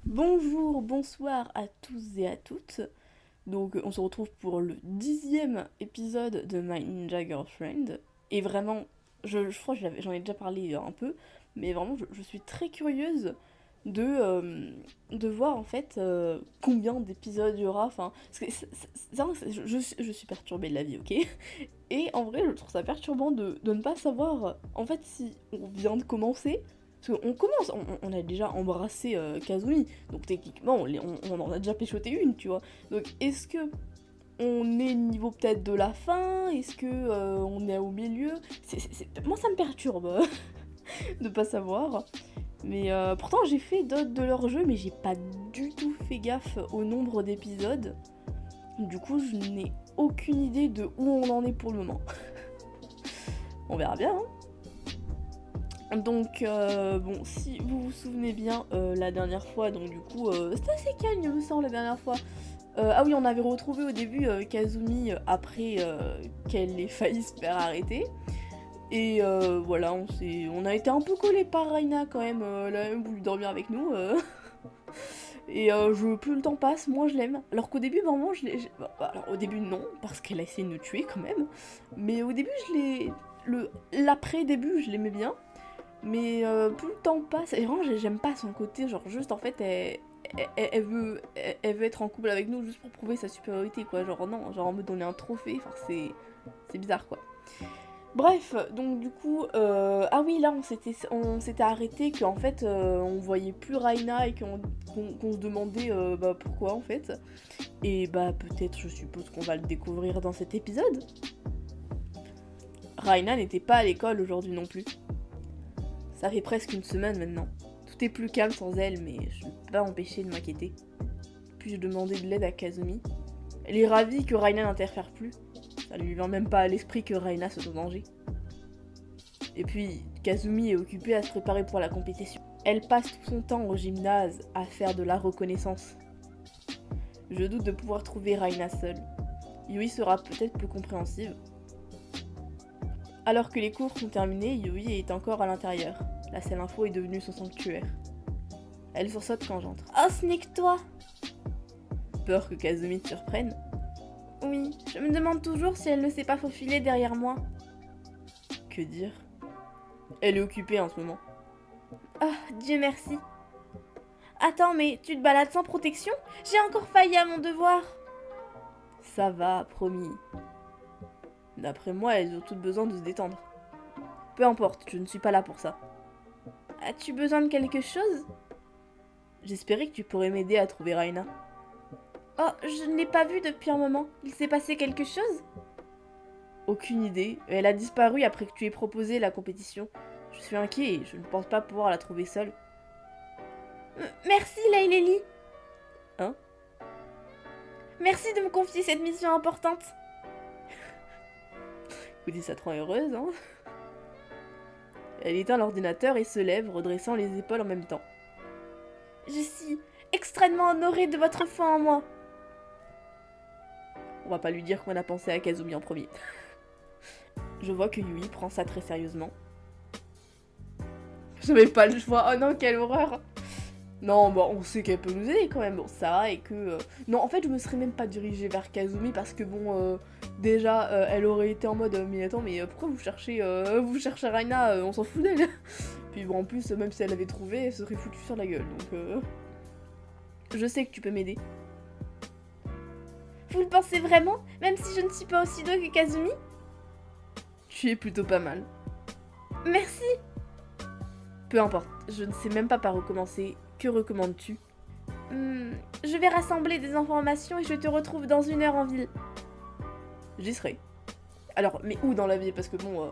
Bonjour, bonsoir à tous et à toutes. Donc on se retrouve pour le 10e épisode de My Ninja Girlfriend. Et vraiment, je crois que j'en ai déjà parlé un peu, mais vraiment je suis très curieuse de voir en fait combien d'épisodes il y aura. Enfin, parce que je suis perturbée de la vie, ok. Et en vrai, je trouve ça perturbant de ne pas savoir en fait si on vient de commencer. Parce qu'on commence, on a déjà embrassé Kazumi, donc techniquement on en a déjà péchoté une, tu vois. Donc est-ce que on est niveau peut-être de la fin? Est-ce que on est au milieu? Moi ça me perturbe de pas savoir. Mais pourtant j'ai fait d'autres de leur jeu, mais j'ai pas du tout fait gaffe au nombre d'épisodes. Du coup je n'ai aucune idée de où on en est pour le moment. On verra bien, hein. Donc, bon, si vous vous souvenez bien, la dernière fois, donc du coup, c'était assez calme, il me semble, la dernière fois. Ah oui, on avait retrouvé au début Kazumi après qu'elle ait failli se faire arrêter. Et voilà, on a été un peu collés par Raina quand même, elle a même voulu dormir avec nous. Et plus le temps passe, moins je l'aime. Alors qu'au début, vraiment, alors au début, non, parce qu'elle a essayé de nous tuer quand même. Mais au début, l'après-début, je l'aimais bien. Mais plus le temps passe, et vraiment j'aime pas son côté, genre juste en fait elle veut être en couple avec nous juste pour prouver sa supériorité quoi, genre non, genre en mode on est un trophée, enfin c'est bizarre quoi. Bref, donc du coup, ah oui là on s'était arrêté qu'en fait on voyait plus Raina et qu'on se demandait bah pourquoi en fait. Et bah peut-être je suppose qu'on va le découvrir dans cet épisode. Raina n'était pas à l'école aujourd'hui non plus. Ça fait presque une semaine maintenant. Tout est plus calme sans elle, mais je ne peux pas m'empêcher de m'inquiéter. Puis je demandais de l'aide à Kazumi. Elle est ravie que Raina n'interfère plus. Ça lui vient même pas à l'esprit que Raina soit en danger. Et puis, Kazumi est occupée à se préparer pour la compétition. Elle passe tout son temps au gymnase à faire de la reconnaissance. Je doute de pouvoir trouver Raina seule. Yui sera peut-être plus compréhensive. Alors que les cours sont terminés, Yui est encore à l'intérieur. La seule info est devenue son sanctuaire. Elle sursaute quand j'entre. Oh, ce n'est que toi! Peur que Kazumi te surprenne. Oui, je me demande toujours si elle ne s'est pas faufilée derrière moi. Que dire? Elle est occupée en ce moment. Oh, Dieu merci. Attends, mais tu te balades sans protection? J'ai encore failli à mon devoir. Ça va, promis. D'après moi, elles ont toutes besoin de se détendre. Peu importe, je ne suis pas là pour ça. As-tu besoin de quelque chose? J'espérais que tu pourrais m'aider à trouver Raina. Oh, je ne l'ai pas vue depuis un moment. Il s'est passé quelque chose? Aucune idée. Elle a disparu après que tu aies proposé la compétition. Je suis inquiet et je ne pense pas pouvoir la trouver seule. Merci, Laileli. Hein? Merci de me confier cette mission importante. Écoutez, ça te rend heureuse, hein? Elle éteint l'ordinateur et se lève, redressant les épaules en même temps. Je suis extrêmement honorée de votre foi en moi. On va pas lui dire qu'on a pensé à Kazumi en premier. Je vois que Yui prend ça très sérieusement. J'avais pas le choix. Oh non, quelle horreur. Non, bon, on sait qu'elle peut nous aider quand même. Bon, ça va, et que... Non, en fait, je me serais même pas dirigée vers Kazumi parce que, bon, déjà, elle aurait été en mode mais attends, mais pourquoi vous cherchez Raina, on s'en fout d'elle. Puis bon, en plus, même si elle l'avait trouvé, elle se serait foutue sur la gueule, donc... Je sais que tu peux m'aider. Vous le pensez vraiment? Même si je ne suis pas aussi douée que Kazumi? Tu es plutôt pas mal. Merci. Peu importe, je ne sais même pas par où commencer. Que recommandes-tu? Je vais rassembler des informations et je te retrouve dans 1 heure en ville. J'y serai. Alors, mais où dans la ville? Parce que bon,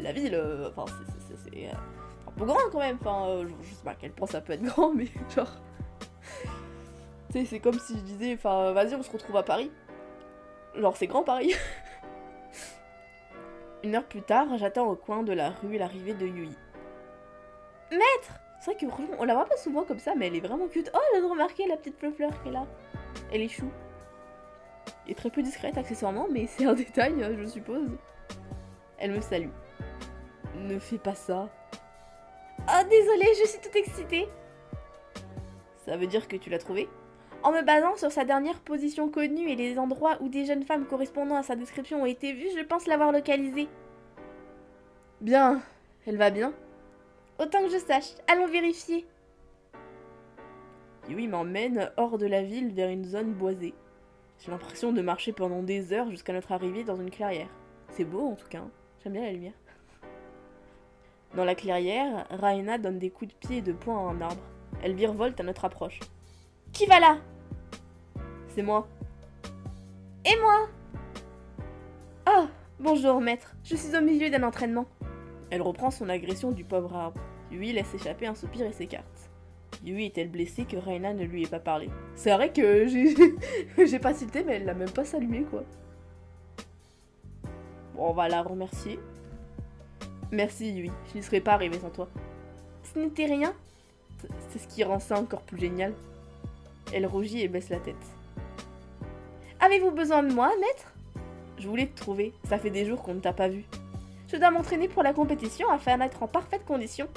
la ville, enfin, c'est un peu grand quand même. Enfin, je sais pas à quel point ça peut être grand, mais genre... Tu sais, c'est comme si je disais, enfin, vas-y, on se retrouve à Paris. Genre, c'est grand Paris. 1 heure plus tard, j'attends au coin de la rue l'arrivée de Yui. Maître! C'est vrai que franchement, on la voit pas souvent comme ça, mais elle est vraiment cute. Oh, elle a remarqué la petite fleur qu'elle a. Elle est chou. Elle est très peu discrète accessoirement, mais c'est un détail, je suppose. Elle me salue. Ne fais pas ça. Oh, désolée, je suis toute excitée. Ça veut dire que tu l'as trouvé? En me basant sur sa dernière position connue et les endroits où des jeunes femmes correspondant à sa description ont été vues, je pense l'avoir localisée. Bien, elle va bien? Autant que je sache, allons vérifier. Yui m'emmène hors de la ville vers une zone boisée. J'ai l'impression de marcher pendant des heures jusqu'à notre arrivée dans une clairière. C'est beau en tout cas, hein. J'aime bien la lumière. Dans la clairière, Raina donne des coups de pied et de poing à un arbre. Elle virevolte à notre approche. Qui va là? C'est moi. Et moi? Oh, bonjour maître, je suis au milieu d'un entraînement. Elle reprend son agression du pauvre arbre. Yui laisse échapper un soupir et s'écarte. Yui est-elle blessée que Raina ne lui ait pas parlé? C'est vrai que j'ai pas cité, mais elle l'a même pas salué quoi. Bon, on va la remercier. Merci Yui, je n'y serais pas arrivée sans toi. Ce n'était rien. C'est ce qui rend ça encore plus génial. Elle rougit et baisse la tête. Avez-vous besoin de moi, maître? Je voulais te trouver, ça fait des jours qu'on ne t'a pas vu. Je dois m'entraîner pour la compétition afin d'être en parfaite condition.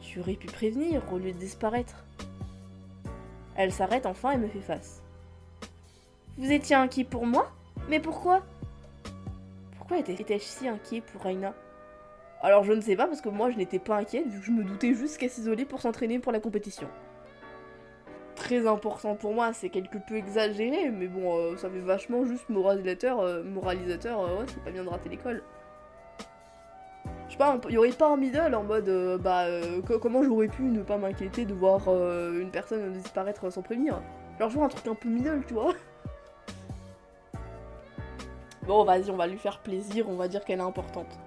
Tu aurais pu prévenir au lieu de disparaître. Elle s'arrête enfin et me fait face. Vous étiez inquiet pour moi? Mais pourquoi? Pourquoi étais-je si inquiet pour Raina? Alors je ne sais pas parce que moi je n'étais pas inquiète vu que je me doutais juste qu'elle s'isolait pour s'entraîner pour la compétition. Très important pour moi, c'est quelque peu exagéré, mais bon, ça fait vachement juste moralisateur, ouais, c'est pas bien de rater l'école. Je sais pas, il y aurait pas un middle en mode, comment j'aurais pu ne pas m'inquiéter de voir une personne disparaître sans prévenir. Genre, genre un truc un peu middle, tu vois. Bon, vas-y, on va lui faire plaisir, on va dire qu'elle est importante.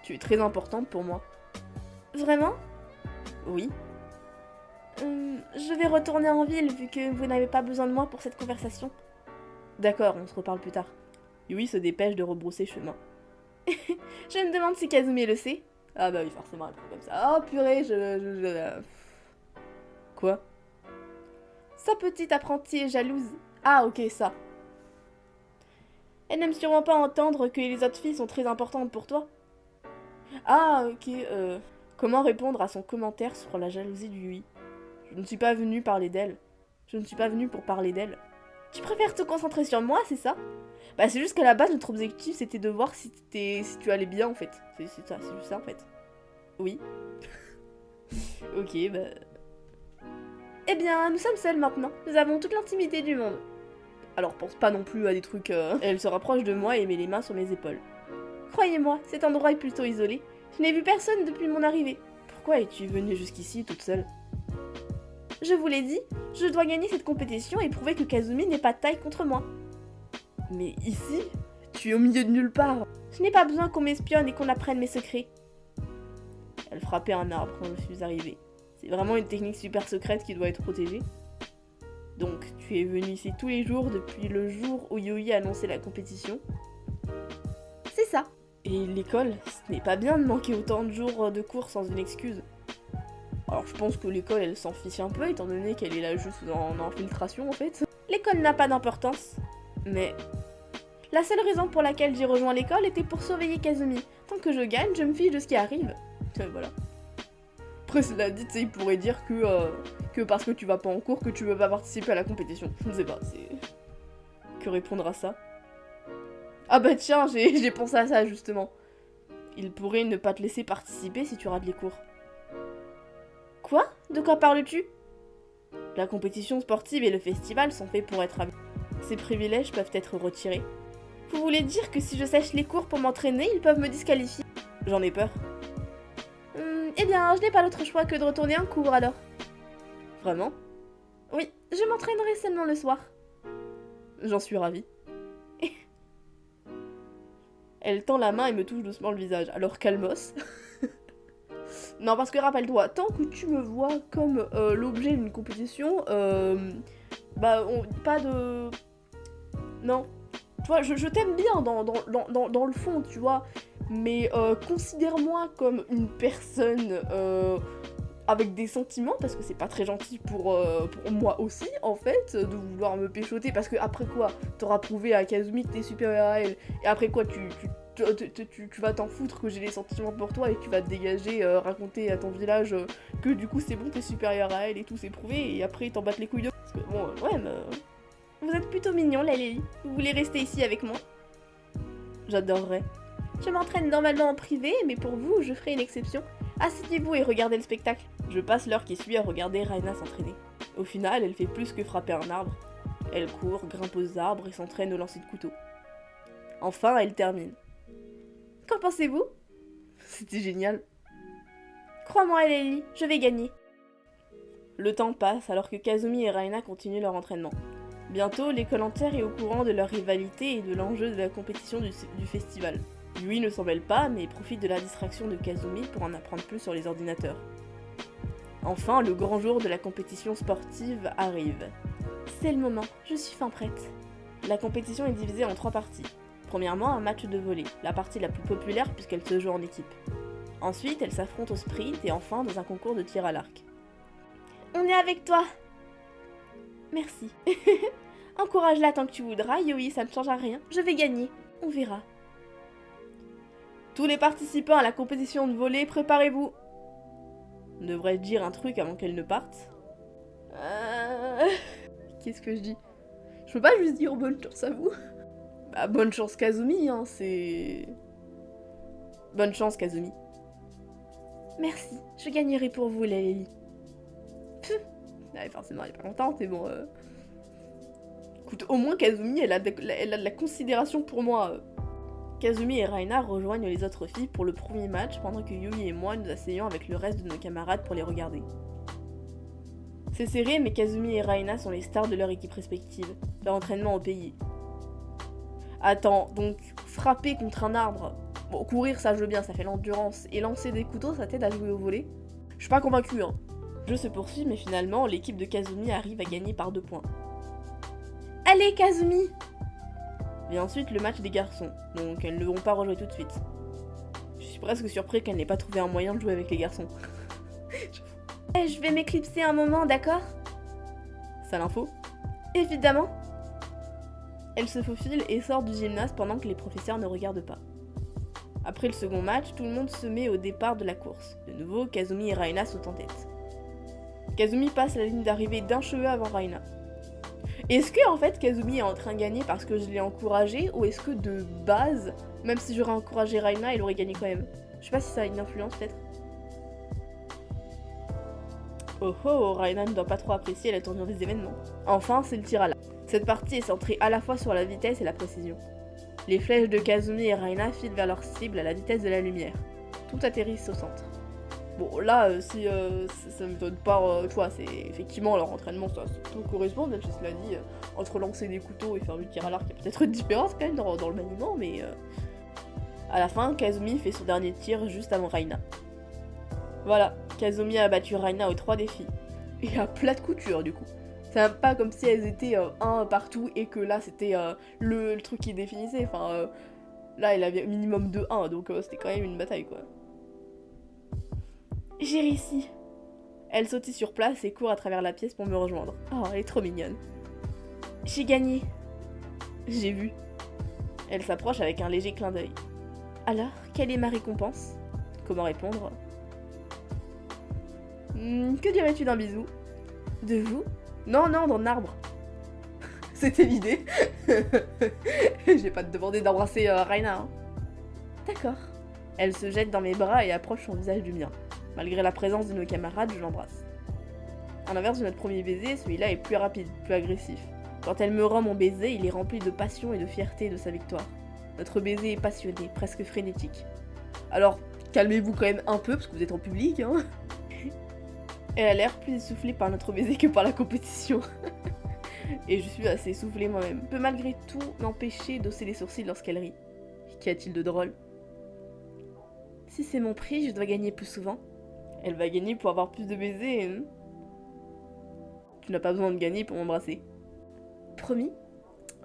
Tu es très importante pour moi. Vraiment? Oui. Je vais retourner en ville vu que vous n'avez pas besoin de moi pour cette conversation. D'accord, on se reparle plus tard. Yui se dépêche de rebrousser chemin. Je me demande si Kazumi le sait. Ah bah oui, forcément, un truc comme ça. Oh purée, Quoi? Sa petite apprentie est jalouse. Ah ok, ça. Elle n'aime sûrement pas entendre que les autres filles sont très importantes pour toi. Ah ok, comment répondre à son commentaire sur la jalousie du Yui? Je ne suis pas venue parler d'elle. Je ne suis pas venue pour parler d'elle. Tu préfères te concentrer sur moi, c'est ça? Bah c'est juste qu'à la base, notre objectif, c'était de voir si tu allais bien, en fait. C'est ça, c'est juste ça, en fait. Oui. Ok, bah... Eh bien, nous sommes seuls maintenant. Nous avons toute l'intimité du monde. Alors, pense pas non plus à des trucs... Elle se rapproche de moi et met les mains sur mes épaules. Croyez-moi, cet endroit est plutôt isolé. Je n'ai vu personne depuis mon arrivée. Pourquoi es-tu venue jusqu'ici, toute seule? Je vous l'ai dit, je dois gagner cette compétition et prouver que Kazumi n'est pas de taille contre moi. Mais ici, tu es au milieu de nulle part. Je n'ai pas besoin qu'on m'espionne et qu'on apprenne mes secrets. Elle frappait un arbre quand je suis arrivée. C'est vraiment une technique super secrète qui doit être protégée. Donc, tu es venu ici tous les jours depuis le jour où Yui a annoncé la compétition. C'est ça. Et l'école, ce n'est pas bien de manquer autant de jours de cours sans une excuse. Alors je pense que l'école elle s'en fiche un peu étant donné qu'elle est là juste en infiltration en fait. L'école n'a pas d'importance. Mais la seule raison pour laquelle j'ai rejoint l'école était pour surveiller Kazumi. Tant que je gagne, je me fiche de ce qui arrive. Voilà. Après cela dit, il pourrait dire que parce que tu vas pas en cours que tu veux pas participer à la compétition. Je ne sais pas, c'est... Que répondre à ça? Ah bah tiens, j'ai pensé à ça justement. Il pourrait ne pas te laisser participer si tu rates les cours. Quoi? De quoi parles-tu? La compétition sportive et le festival sont faits pour être amis. Ces privilèges peuvent être retirés. Vous voulez dire que si je sèche les cours pour m'entraîner, ils peuvent me disqualifier? J'en ai peur. Eh bien, je n'ai pas d'autre choix que de retourner en cours alors. Vraiment? Oui, je m'entraînerai seulement le soir. J'en suis ravie. Elle tend la main et me touche doucement le visage. Alors calmos. Non, parce que rappelle-toi, tant que tu me vois comme l'objet d'une compétition, pas de... Non. Tu vois, je t'aime bien dans le fond, tu vois, mais considère-moi comme une personne avec des sentiments, parce que c'est pas très gentil pour moi aussi, en fait, de vouloir me péchoter, parce que après quoi, t'auras prouvé à Kazumi que t'es supérieur à elle, et après quoi, tu vas t'en foutre que j'ai des sentiments pour toi et tu vas te dégager, raconter à ton village que du coup c'est bon, t'es supérieur à elle et tout, c'est prouvé, et après t'en battre les couilles de... Parce que bon, ouais, mais... Vous êtes plutôt mignon, la Lily. Vous voulez rester ici avec moi? J'adorerais. Je m'entraîne normalement en privé, mais pour vous, je ferai une exception. Asseyez-vous et regardez le spectacle. Je passe l'heure qui suit à regarder Raina s'entraîner. Au final, elle fait plus que frapper un arbre. Elle court, grimpe aux arbres et s'entraîne au lancer de couteau. Enfin, elle termine. Qu'en pensez-vous? C'était génial. Crois-moi, Lily, je vais gagner. Le temps passe alors que Kazumi et Raina continuent leur entraînement. Bientôt, l'école entière est au courant de leur rivalité et de l'enjeu de la compétition du festival. Yui ne s'en mêle pas, mais profite de la distraction de Kazumi pour en apprendre plus sur les ordinateurs. Enfin, le grand jour de la compétition sportive arrive. C'est le moment, je suis fin prête. La compétition est divisée en 3 parties. Premièrement, un match de volley, la partie la plus populaire puisqu'elle se joue en équipe. Ensuite, elles s'affrontent au sprint et enfin dans un concours de tir à l'arc. On est avec toi! Merci. Encourage-la tant que tu voudras, Yui, ça ne changera rien. Je vais gagner. On verra. Tous les participants à la compétition de volley, préparez-vous. Devrais-je dire un truc avant qu'elle ne parte? Qu'est-ce que je dis? Je peux pas juste dire bonne chance à vous? Bah bonne chance Kazumi, hein, c'est... Bonne chance Kazumi. Merci, je gagnerai pour vous, la Lily. Forcément, elle est pas contente, mais bon... Écoute, au moins Kazumi, elle a de la considération pour moi. Kazumi et Raina rejoignent les autres filles pour le premier match, pendant que Yui et moi nous asseyons avec le reste de nos camarades pour les regarder. C'est serré, mais Kazumi et Raina sont les stars de leur équipe respective. Leur entraînement au pays. Attends, donc frapper contre un arbre... Bon, courir ça je veux bien, ça fait l'endurance, et lancer des couteaux ça t'aide à jouer au volley? Je suis pas convaincue, hein. Le jeu se poursuit, mais finalement, l'équipe de Kazumi arrive à gagner par 2 points. Allez Kazumi! Vient ensuite le match des garçons, donc elles ne vont pas rejouer tout de suite. Je suis presque surpris qu'elle n'ait pas trouvé un moyen de jouer avec les garçons. Je vais m'éclipser un moment, d'accord? Ça l'info? Évidemment! Elle se faufile et sort du gymnase pendant que les professeurs ne regardent pas. Après le second match, tout le monde se met au départ de la course. De nouveau, Kazumi et Raina sont en tête. Kazumi passe la ligne d'arrivée d'un cheveu avant Raina. Est-ce que en fait Kazumi est en train de gagner parce que je l'ai encouragé, ou est-ce que de base, même si j'aurais encouragé Raina, elle aurait gagné quand même? Je sais pas si ça a une influence peut-être. Oh oh, Raina ne doit pas trop apprécier la tournure des événements. Enfin, c'est le tir à l'arc. Cette partie est centrée à la fois sur la vitesse et la précision. Les flèches de Kazumi et Raina filent vers leur cible à la vitesse de la lumière. Tout atterrisse au centre. Bon, là, si ça me donne pas, tu vois, c'est effectivement leur entraînement, ça tout correspond, même si cela dit, entre lancer des couteaux et faire du tir à l'arc, il y a peut-être une différence quand même dans le maniement, mais à la fin, Kazumi fait son dernier tir juste avant Raina. Voilà, Kazumi a battu Raina aux 3 défis. Et à plat de couture, du coup. C'est même pas comme si elles étaient un partout et que là, c'était le truc qui définissait, enfin... là, elle avait minimum de 1, donc c'était quand même une bataille, quoi. J'ai réussi. Elle sautille sur place et court à travers la pièce pour me rejoindre. Oh, elle est trop mignonne. J'ai gagné. J'ai vu. Elle s'approche avec un léger clin d'œil. Alors, quelle est ma récompense? Comment répondre? Que dirais-tu d'un bisou? De vous? Non, non, dans l'arbre. C'était l'idée. Je vais pas te demander d'embrasser Raina. Hein. D'accord. Elle se jette dans mes bras et approche son visage du mien. Malgré la présence de nos camarades, je l'embrasse. À l'inverse de notre premier baiser, celui-là est plus rapide, plus agressif. Quand elle me rend mon baiser, il est rempli de passion et de fierté de sa victoire. Notre baiser est passionné, presque frénétique. Alors, calmez-vous quand même un peu, parce que vous êtes en public, hein. Elle a l'air plus essoufflée par notre baiser que par la compétition. Et je suis assez essoufflée moi-même. Je peux malgré tout m'empêcher d'hausser les sourcils lorsqu'elle rit. Qu'y a-t-il de drôle? Si c'est mon prix, je dois gagner plus souvent. Elle va gagner pour avoir plus de baisers, hein. Tu n'as pas besoin de gagner pour m'embrasser. Promis?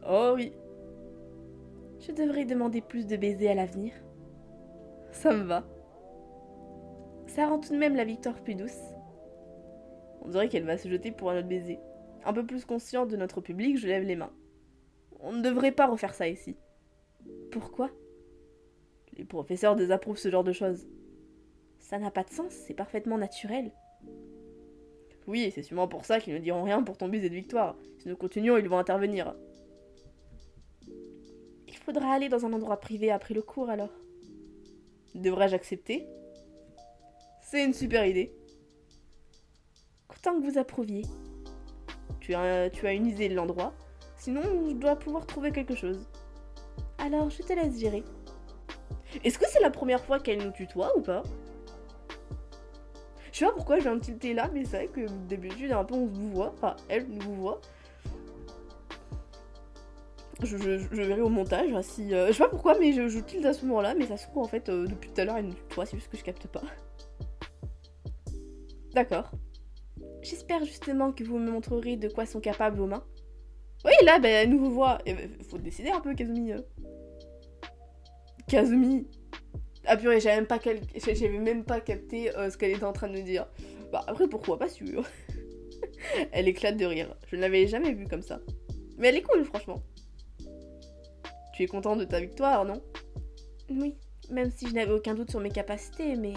Oh oui. Je devrais demander plus de baisers à l'avenir. Ça me va. Ça rend tout de même la victoire plus douce. On dirait qu'elle va se jeter pour un autre baiser. Un peu plus consciente de notre public, je lève les mains. On ne devrait pas refaire ça ici. Pourquoi? Les professeurs désapprouvent ce genre de choses. Ça n'a pas de sens, c'est parfaitement naturel. Oui, et c'est sûrement pour ça qu'ils ne diront rien pour ton baiser de victoire. Si nous continuons, ils vont intervenir. Il faudra aller dans un endroit privé après le cours alors. Devrais-je accepter? C'est une super idée. Content que vous approuviez. Tu as une idée de l'endroit. Sinon, je dois pouvoir trouver quelque chose. Alors, je te laisse gérer. Est-ce que c'est la première fois qu'elle nous tutoie ou pas? Je sais pas pourquoi je viens de tilter là, mais c'est vrai que d'habitude, un peu on vous voit. Enfin, elle nous voit. Je verrai au montage si... je sais pas pourquoi, mais je tilte à ce moment-là, mais ça se trouve en fait, depuis tout à l'heure, elle nous tutoie, c'est juste que je capte pas. D'accord. J'espère justement que vous me montrerez de quoi sont capables vos mains. Oui, là, bah, elle nous voit. Et, faut décider un peu, Kazumi. Kazumi. Ah purée, j'avais même pas capté ce qu'elle était en train de me dire. Bah après, pourquoi pas sûr. Elle éclate de rire. Je ne l'avais jamais vue comme ça. Mais elle est cool, franchement. Tu es content de ta victoire, non? Oui, même si je n'avais aucun doute sur mes capacités, mais...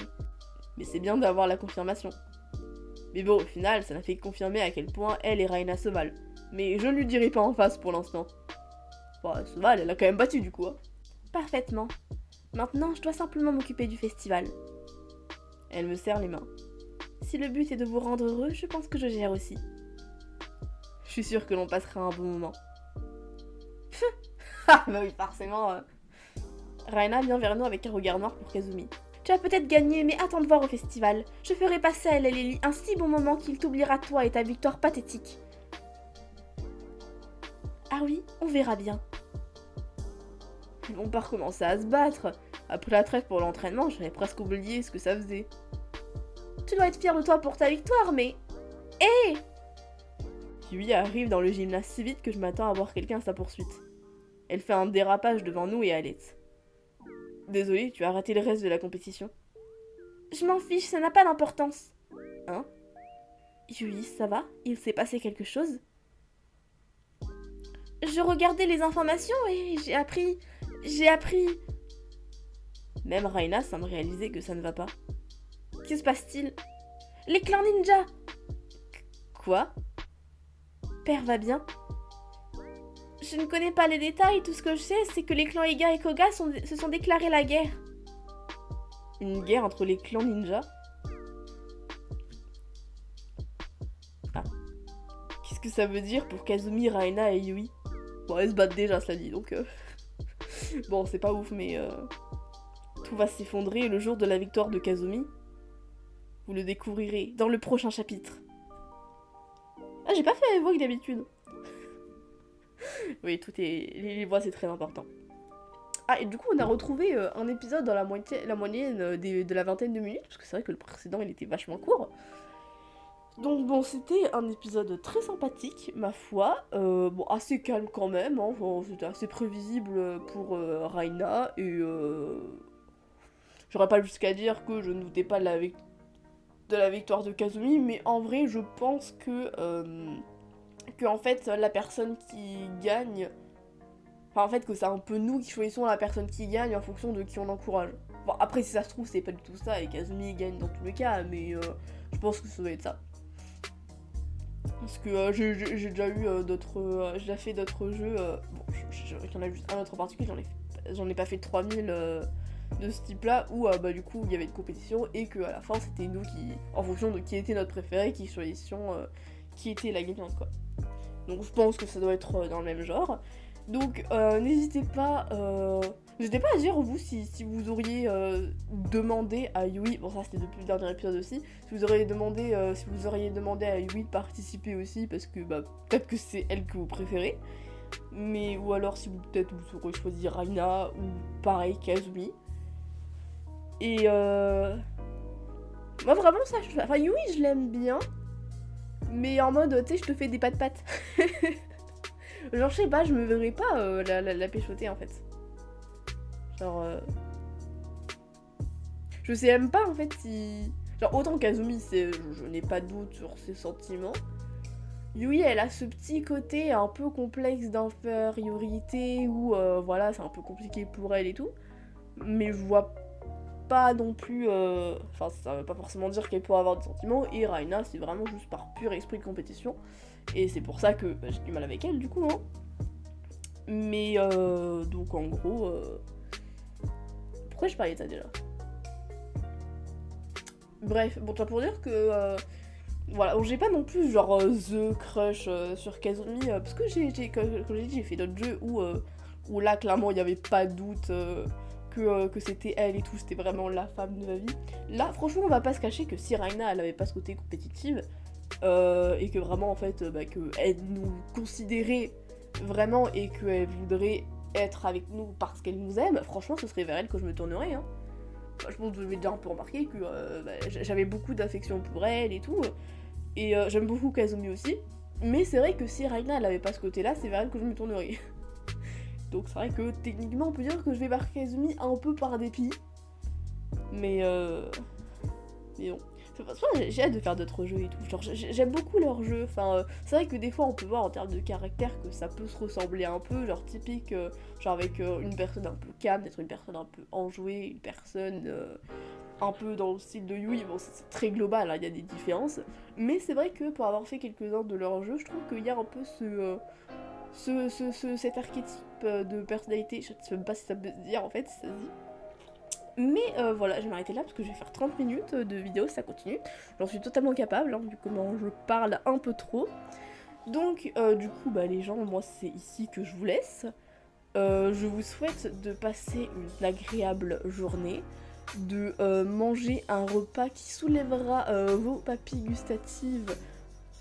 Mais c'est bien d'avoir la confirmation. Mais bon, au final, ça n'a fait que confirmer à quel point elle et Raina se valent. Mais je ne lui dirai pas en face pour l'instant. Bon, elle se valent, elle a quand même battu du coup. Hein. Parfaitement. Maintenant, je dois simplement m'occuper du festival. Elle me serre les mains. Si le but est de vous rendre heureux, je pense que je gère aussi. Je suis sûre que l'on passera un bon moment. Ah bah oui, forcément. Raina vient vers nous avec un regard noir pour Kazumi. Tu as peut-être gagné, mais attends de voir au festival. Je ferai passer à Lily un si bon moment qu'il t'oubliera toi et ta victoire pathétique. Ah oui, on verra bien. Ils vont pas recommencer à se battre. Après la trêve pour l'entraînement, j'avais presque oublié ce que ça faisait. Tu dois être fier de toi pour ta victoire, mais... Hé Yui arrive dans le gymnase si vite que je m'attends à voir quelqu'un à sa poursuite. Elle fait un dérapage devant nous et Alette. Désolée, tu as raté le reste de la compétition. Je m'en fiche, ça n'a pas d'importance. Hein? Yui, ça va? Il s'est passé quelque chose? Je regardais les informations et j'ai appris... Même Raina semble réaliser que ça ne va pas. Que se passe-t-il? Les clans ninja! Quoi? Père va bien? Je ne connais pas les détails, tout ce que je sais, c'est que les clans Iga et Koga se sont déclarés la guerre. Une guerre entre les clans ninja? Ah. Qu'est-ce que ça veut dire pour Kazumi, Raina et Yui? Bon, elles se battent déjà, cela dit, donc... Bon, c'est pas ouf, mais... Tout va s'effondrer le jour de la victoire de Kazumi. Vous le découvrirez dans le prochain chapitre. Ah, j'ai pas fait la voix que d'habitude. Oui, tout est... Les voix, c'est très important. Ah, et du coup, on a retrouvé un épisode dans la moyenne de la vingtaine de minutes, parce que c'est vrai que le précédent, il était vachement court. Donc bon, c'était un épisode très sympathique, ma foi. Bon, assez calme quand même, hein. Bon, c'était assez prévisible pour Raina, et j'aurais pas jusqu'à dire que je ne doutais pas de la victoire de Kazumi, mais en vrai, je pense que en fait, la personne qui gagne... Enfin, en fait, que c'est un peu nous qui choisissons la personne qui gagne en fonction de qui on encourage. Bon, après, si ça se trouve, c'est pas du tout ça, et Kazumi gagne dans tous les cas, mais je pense que ça doit être ça. Parce que j'ai déjà eu d'autres... j'ai déjà fait d'autres jeux... bon, il y en a juste un autre en particulier, j'en ai pas fait 3000 de ce type-là, où bah, du coup, il y avait une compétition, et qu'à la fin, c'était nous qui... En fonction de qui était notre préféré, qui choisissions qui était la gagnante, quoi. Donc je pense que ça doit être dans le même genre. Donc n'hésitez pas à dire vous si vous auriez demandé à Yui, bon ça c'était depuis le dernier épisode aussi, si vous auriez demandé à Yui de participer aussi, parce que bah peut-être que c'est elle que vous préférez, mais ou alors si vous peut-être vous aurez choisi Raina ou pareil Kazumi. Et moi vraiment ça, enfin Yui je l'aime bien. Mais en mode, tu sais, je te fais des pattes-pattes. Genre, je sais pas, je me verrais pas la péchoter, en fait. Genre... Je sais même pas, en fait, si... Genre, autant Kazumi, je n'ai pas de doute sur ses sentiments. Yui, elle a ce petit côté un peu complexe d'infériorité, où, voilà, c'est un peu compliqué pour elle et tout. mais je vois pas non plus... Enfin, ça veut pas forcément dire qu'elle pourrait avoir des sentiments, et Raina, c'est vraiment juste par pur esprit de compétition, et c'est pour ça que bah, j'ai du mal avec elle, du coup, hein. Mais, donc en gros... Pourquoi je parlais de ça déjà? Bref, bon, tout ça pour dire que... voilà, donc j'ai pas non plus genre the crush sur Kazumi, parce que comme j'ai dit, j'ai fait d'autres jeux où là, clairement, il n'y avait pas de doute que c'était elle et tout, c'était vraiment la femme de ma vie. Là, franchement, on va pas se cacher que si Raina, elle avait pas ce côté compétitif, et que vraiment, en fait, bah, qu'elle nous considérait vraiment et qu'elle voudrait être avec nous parce qu'elle nous aime, franchement, ce serait vers elle que je me tournerais, hein. Enfin, je pense que vous avez déjà un peu remarqué que bah, j'avais beaucoup d'affection pour elle et tout, et j'aime beaucoup Kazumi aussi, mais c'est vrai que si Raina elle avait pas ce côté-là, c'est vers elle que je me tournerais. Donc c'est vrai que techniquement on peut dire que je vais vers Kazumi un peu par dépit, mais non. De toute façon, j'ai hâte de faire d'autres jeux et tout. Genre, j'aime beaucoup leurs jeux. Enfin, c'est vrai que des fois, on peut voir en termes de caractère que ça peut se ressembler un peu. Genre, typique, genre avec une personne un peu calme, d'être une personne un peu enjouée, une personne un peu dans le style de Yui. Bon, c'est très global, hein, il y a des différences. Mais c'est vrai que pour avoir fait quelques-uns de leurs jeux, je trouve qu'il y a un peu cet archétype de personnalité. Je sais même pas si ça peut se dire en fait, si ça se dit. Mais voilà, je vais m'arrêter là parce que je vais faire 30 minutes de vidéo si ça continue. J'en suis totalement capable, hein, vu comment je parle un peu trop. Donc du coup, bah, les gens, moi c'est ici que je vous laisse. Je vous souhaite de passer une agréable journée, de manger un repas qui soulèvera vos papilles gustatives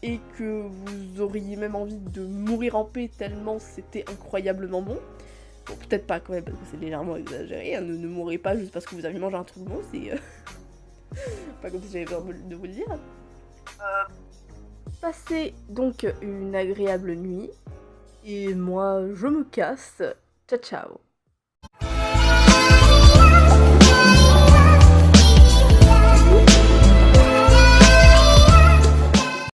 et que vous auriez même envie de mourir en paix tellement c'était incroyablement bon. Bon, peut-être pas quand même, parce que c'est légèrement exagéré, hein. Ne mourrez pas juste parce que vous avez mangé un truc bon, c'est pas comme si j'avais peur de vous le dire. Passez donc une agréable nuit, et moi je me casse. Ciao ciao.